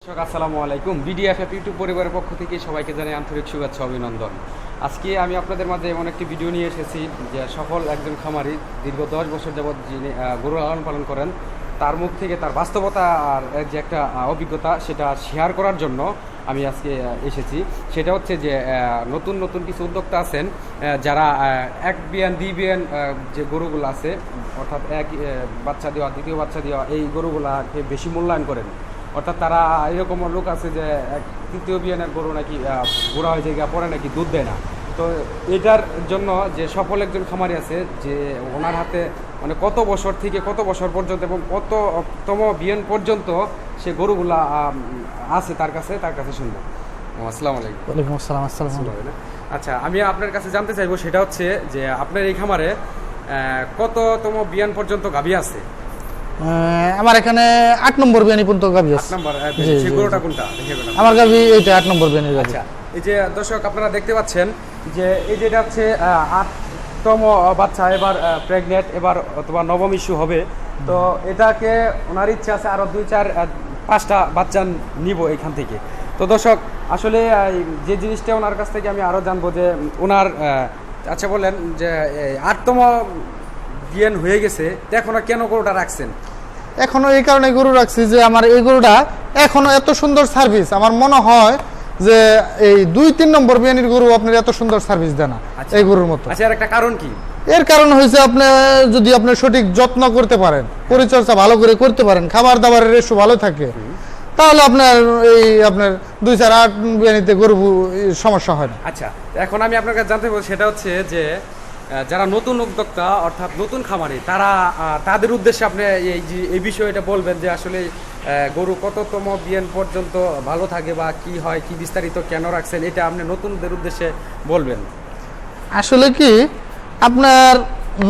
আসসালামু আলাইকুম। বিডিএফএফ ইউটিউব পরিবারের পক্ষ থেকে সবাইকে জানাই আন্তরিক শুভেচ্ছা অভিনন্দন। আজকে আমি আপনাদের মাঝে এমন একটি ভিডিও নিয়ে এসেছি যে সফল একজন খামারি দীর্ঘ 10 বছর যাবৎ যিনি গরু লালন পালন করেন, তার মুখ থেকে তার বাস্তবতা আর যে একটা অভিজ্ঞতা সেটা শেয়ার করার জন্য আমি আজকে এসেছি। সেটা হচ্ছে যে নতুন নতুন কিছু উদ্যোক্তা আছেন যারা এক বিয়ান দুই বিয়ান যে গরুগুলো আছে, অর্থাৎ এক বাচ্চা দেওয়া দ্বিতীয় বাচ্চা দেওয়া এই গরুগুলাকে বেশি মূল্যায়ন করেন। অর্থাৎ তারা এরকম লোক আছে যে তৃতীয় বিয়ানের গরু নাকি বুড়া হয়ে যায় পরে নাকি দুধ দেয় না। তো এটার জন্য যে সফল একজন খামারি আছে যে ওনার হাতে মানে কত বছর থেকে কত বছর পর্যন্ত এবং কততম বিয়ান পর্যন্ত সে গরুগুলা আছে তার কাছে শুনবো। আসসালামু আলাইকুম। ওয়ালাইকুম আসসালাম। আচ্ছা, আমি আপনার কাছে জানতে চাইবো সেটা হচ্ছে যে আপনার এই খামারে কততম বিয়ান পর্যন্ত গাভী আছে? আমার এখানে 8 নম্বর বিয়ানি পর্যন্ত গাভী আছে। 8 নম্বর সেই গরুটা কোনটা দেখে বলেন। আমার গাভী এইটা 8 নম্বর বিয়ানি গাভী। আচ্ছা, এই যে দর্শক আপনারা দেখতে পাচ্ছেন যে এই যেটা হচ্ছে 8তম বাচ্চা, এবার প্রেগনেন্ট, এবার অথবা নবম ইস্যু হবে। তো এটাকে ওনার ইচ্ছা আছে আরো 2-4-5টা বাচ্চা নিব এখান থেকে। তো দর্শক আসলে যে জিনিসটা ওনার কাছ থেকে আমি আরো জানবো যে ওনার আচ্ছা বলেন যে 8তম বিয়ান হয়ে গেছে, এখন কেন গরুটা রাখছেন? এখনো এই কারণে গরু রাখছি যে আমার এই গরুটা এখনো এত সুন্দর সার্ভিস, আমার মনে হয় যে এই 2-3 নম্বর বিয়ানির গরু আপনার এত সুন্দর সার্ভিস দেয় না এই গরুর মতো। আচ্ছা, এর একটা কারণ কি? এর কারণ হয়েছে আপনি যদি আপনি সঠিক যত্ন করতে পারেন, পরিচর্যা ভালো করে করতে পারেন, খাবার দাবারের রেশো ভালো থাকে, তাহলে আপনার এই আপনার 2-4-8 বিয়ানিতে গরু সমস্যা হয় না। আচ্ছা, এখন আমি আপনার কাছে জানতে চাইবো সেটা হচ্ছে যে যারা নতুন উদ্যোক্তা অর্থাৎ নতুন খামারি তাদের উদ্দেশ্যে আপনি এই বিষয়টা বলবেন যে আসলে গরু কততম বিয়ান পর্যন্ত ভালো থাকে বা কি হয়, কি বিস্তারিত কেন রাখছেন, এটা আপনি নতুনদের উদ্দেশ্যে বলবেন। আসলে কি আপনার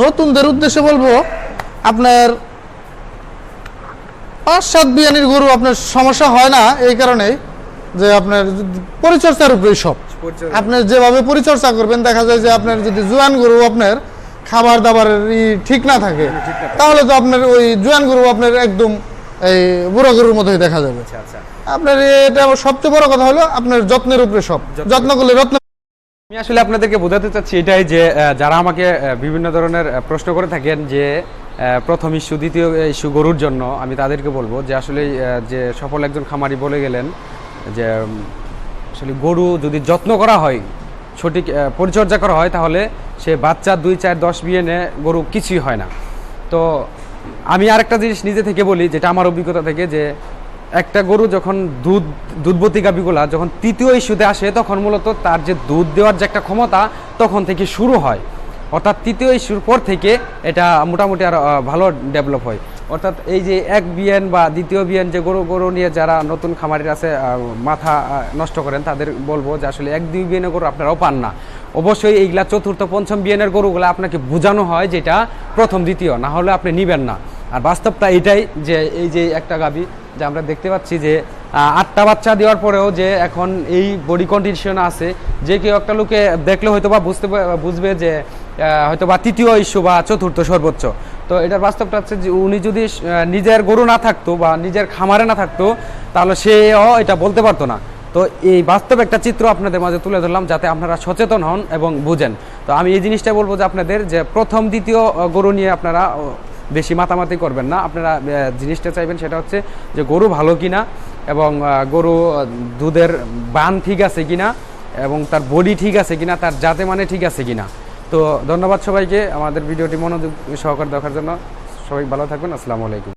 নতুনদের উদ্দেশ্যে বলবো, আপনার 5-7 বিয়ানির গরু আপনার সমস্যা হয় না এই কারণে যে আপনার পরিচর্যার উপরেই সব। আপনার যেভাবে পরিচর্যা করবেন, দেখা যায় যে আপনার যদি জোয়ান গরু আপনার খাবার দাবারের ঠিক না থাকে তাহলে তো আপনার ওই জোয়ান গরু আপনার একদম এই বুড়ো গরুর মতোই দেখা যাবে। আপনার এটা সবচেয়ে বড় কথা হলো আপনার যত্নের উপরে সব, যত্ন করলে রত্ন। আমি আসলে আপনাদেরকে বোঝাতে চাচ্ছি এটাই যে যারা আমাকে বিভিন্ন ধরনের প্রশ্ন করে থাকেন যে প্রথম ইস্যু দ্বিতীয় ইস্যু গরুর জন্য, আমি তাদেরকে বলবো যে আসলে যে সফল একজন খামারি বলে গেলেন যে আসলে গরু যদি যত্ন করা হয়, সঠিক পরিচর্যা করা হয়, তাহলে সে বাচ্চা 2-4-10 বিয়ানে গরু কিছুই হয় না। তো আমি আরেকটা জিনিস নিজে থেকে বলি, যেটা আমার অভিজ্ঞতা থেকে, যে একটা গরু যখন দুধবতী গাভীগুলা যখন তৃতীয় ইস্যুতে আসে তখন মূলত তার যে দুধ দেওয়ার যে একটা ক্ষমতা তখন থেকে শুরু হয়। অর্থাৎ তৃতীয় ইস্যুর পর থেকে এটা মোটামুটি আর ভালো ডেভেলপ হয়। অর্থাৎ এই যে এক বিয়ান বা দ্বিতীয় বিয়ান যে গরু নিয়ে যারা নতুন খামারির আছে মাথা নষ্ট করেন, তাদের বলবো যে আসলে 1-2 বিয়ানের গরু আপনারাও পান না। অবশ্যই এইগুলা চতুর্থ পঞ্চম বিয়ানের গরুগুলো আপনাকে বোঝানো হয় যেটা প্রথম দ্বিতীয়, না হলে আপনি নিবেন না। আর বাস্তবটা এটাই যে এই যে একটা গাভী যে আমরা দেখতে পাচ্ছি যে 8টা বাচ্চা দেওয়ার পরেও যে এখন এই বডি কন্ডিশন আছে, যে কেউ একটা লোকে দেখলে হয়তো বা বুঝবে যে হয়তো বা তৃতীয় ইস্যু বা চতুর্থ সর্বোচ্চ। তো এটার বাস্তবটা হচ্ছে যে উনি যদি নিজের গরু না থাকতো বা নিজের খামারে না থাকতো তাহলে সেও এটা বলতে পারতো না। তো এই বাস্তব একটা চিত্র আপনাদের মাঝে তুলে ধরলাম যাতে আপনারা সচেতন হন এবং বুঝেন। তো আমি এই জিনিসটা বলবো যে আপনাদের যে প্রথম দ্বিতীয় গরু নিয়ে আপনারা বেশি মাতামাতি করবেন না। আপনারা জিনিসটা চাইবেন সেটা হচ্ছে যে গরু ভালো কিনা এবং গরু দুধের বান ঠিক আছে কিনা এবং তার বডি ঠিক আছে কিনা, তার জাতে মানে ঠিক আছে কিনা। তো ধন্যবাদ সবাইকে আমাদের ভিডিওটি মনোযোগ সহকারে দেখার জন্য। সবাই ভালো থাকবেন। আসসালামু আলাইকুম।